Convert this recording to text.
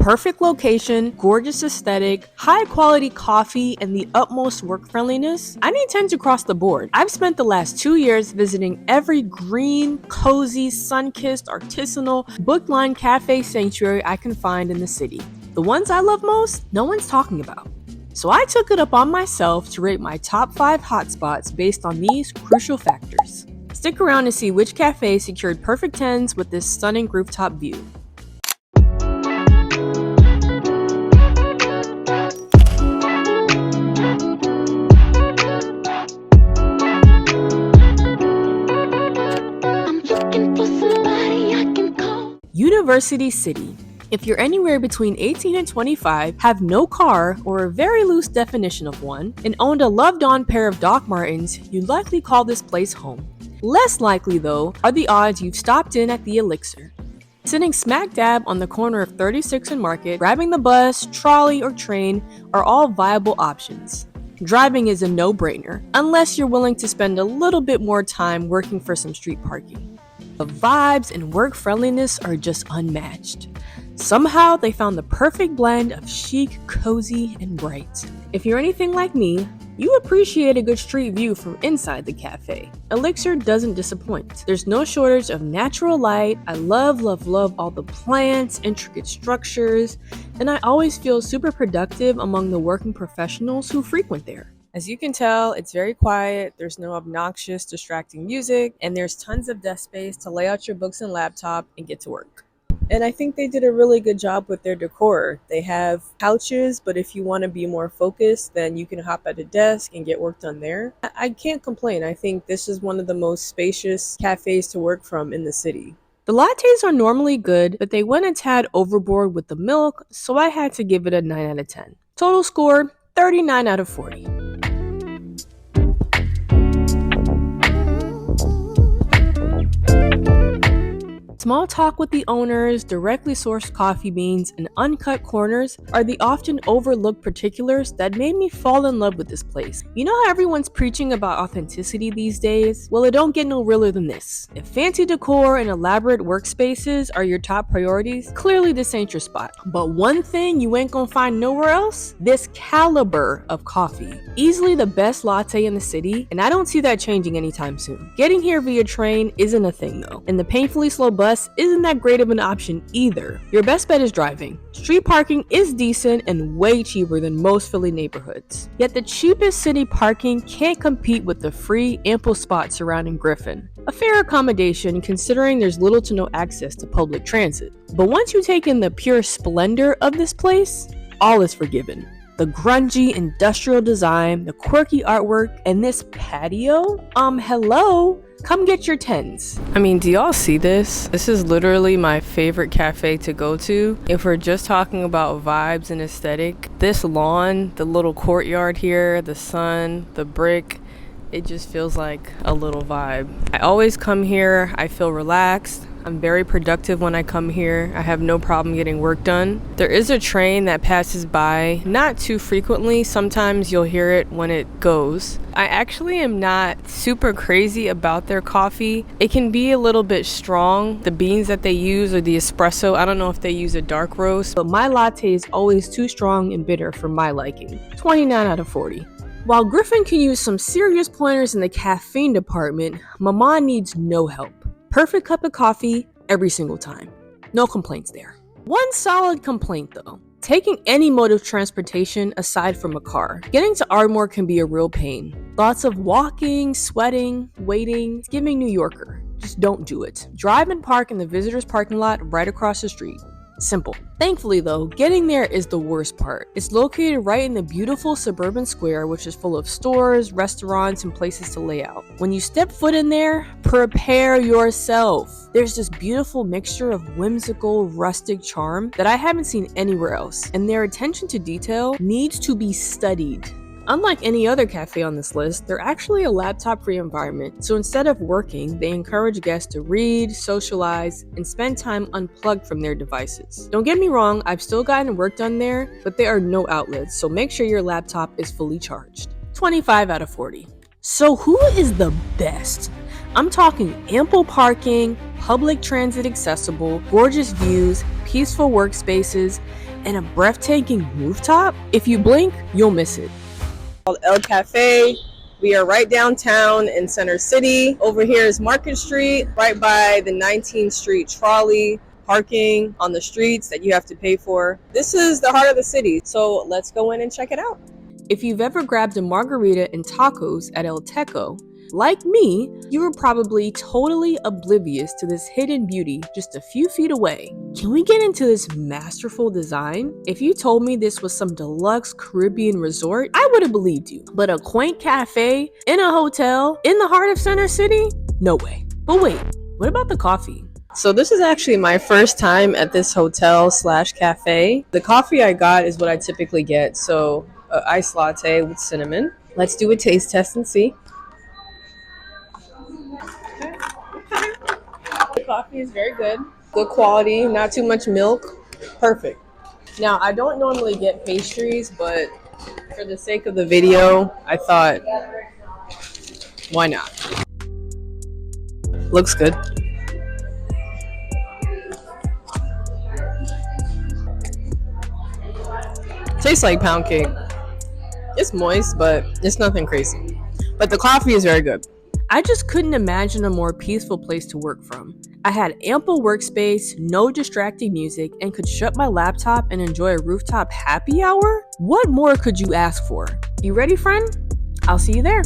Perfect location, gorgeous aesthetic, high quality coffee, and the utmost work friendliness, I need 10s across the board. I've spent the last 2 years visiting every green, cozy, sun-kissed, artisanal, book-lined cafe sanctuary I can find in the city. The ones I love most, no one's talking about. So I took it upon myself to rate my top 5 hotspots based on these crucial factors. Stick around to see which cafe secured perfect 10s with this stunning rooftop view. University City. If you're anywhere between 18 and 25, have no car or a very loose definition of one, and owned a loved-on pair of Doc Martens, you'd likely call this place home. Less likely, though, are the odds you've stopped in at the Elixir. Sitting smack dab on the corner of 36th and Market, grabbing the bus, trolley, or train are all viable options. Driving is a no-brainer, unless you're willing to spend a little bit more time working for some street parking. The vibes and work friendliness are just unmatched. Somehow they found the perfect blend of chic, cozy, and bright. If you're anything like me, you appreciate a good street view from inside the cafe. Elixir doesn't disappoint. There's no shortage of natural light. I love all the plants, intricate structures, and I always feel super productive among the working professionals who frequent there. As you can tell, it's very quiet, there's no obnoxious, distracting music, and there's tons of desk space to lay out your books and laptop and get to work. And I think they did a really good job with their decor. They have couches, but if you want to be more focused, then you can hop at a desk and get work done there. I can't complain. I think this is one of the most spacious cafes to work from in the city. The lattes are normally good, but they went a tad overboard with the milk, so I had to give it a 9 out of 10. Total score, 39 out of 40. Small talk with the owners, directly sourced coffee beans, and uncut corners are the often overlooked particulars that made me fall in love with this place. You know how everyone's preaching about authenticity these days? Well, it don't get no realer than this. If fancy decor and elaborate workspaces are your top priorities, clearly this ain't your spot. But one thing you ain't gonna find nowhere else? This caliber of coffee. Easily the best latte in the city, and I don't see that changing anytime soon. Getting here via train isn't a thing though, and the painfully slow bus isn't that great of an option either. Your best bet is driving. Street parking is decent and way cheaper than most Philly neighborhoods. Yet the cheapest city parking can't compete with the free, ample spots surrounding Griffin. A fair accommodation considering there's little to no access to public transit. But once you take in the pure splendor of this place, all is forgiven. The grungy industrial design, the quirky artwork, and this patio? Hello? Come get your 10s. I mean, do y'all see this? This is literally my favorite cafe to go to. If we're just talking about vibes and aesthetic, this lawn, the little courtyard here, the sun, the brick, it just feels like a little vibe. I always come here, I feel relaxed. I'm very productive when I come here. I have no problem getting work done. There is a train that passes by, not too frequently. Sometimes you'll hear it when it goes. I actually am not super crazy about their coffee. It can be a little bit strong. The beans that they use or the espresso, I don't know if they use a dark roast, but my latte is always too strong and bitter for my liking. 29 out of 40. While Griffin can use some serious pointers in the caffeine department, Mama needs no help. Perfect cup of coffee every single time. No complaints there. One solid complaint though. Taking any mode of transportation aside from a car, getting to Ardmore can be a real pain. Lots of walking, sweating, waiting. It's giving New Yorker. Just don't do it. Drive and park in the visitors parking lot right across the street. Simple. Thankfully though, getting there is the worst part. It's located right in the beautiful suburban square, which is full of stores, restaurants, and places to lay out. When you step foot in there, prepare yourself. There's this beautiful mixture of whimsical, rustic charm that I haven't seen anywhere else, and their attention to detail needs to be studied. Unlike any other cafe on this list, they're actually a laptop-free environment, so instead of working, they encourage guests to read, socialize, and spend time unplugged from their devices. Don't get me wrong, I've still gotten work done there, but there are no outlets, so make sure your laptop is fully charged. 25 out of 40. So who is the best? I'm talking ample parking, public transit accessible, gorgeous views, peaceful workspaces, and a breathtaking rooftop? If you blink, you'll miss it. Called El Cafe. We are right downtown in Center City. Over here is Market Street, right by the 19th Street trolley parking on the streets that you have to pay for. This is the heart of the city, so let's go in and check it out. If you've ever grabbed a margarita and tacos at El Teco, like me, you were probably totally oblivious to this hidden beauty just a few feet away. Can we get into this masterful design? If you told me this was some deluxe Caribbean resort, I would have believed you. But a quaint cafe in a hotel in the heart of Center City? No way. But wait, what about the coffee? So this is actually my first time at this hotel slash cafe. The coffee I got is what I typically get, so iced latte with cinnamon. Let's do a taste test and see. The coffee is very good. Good quality, not too much milk. Perfect. Now, I don't normally get pastries, but for the sake of the video, I thought, why not? Looks good. Tastes like pound cake. It's moist, but it's nothing crazy. But the coffee is very good. I just couldn't imagine a more peaceful place to work from. I had ample workspace, no distracting music, and could shut my laptop and enjoy a rooftop happy hour? What more could you ask for? You ready, friend? I'll see you there.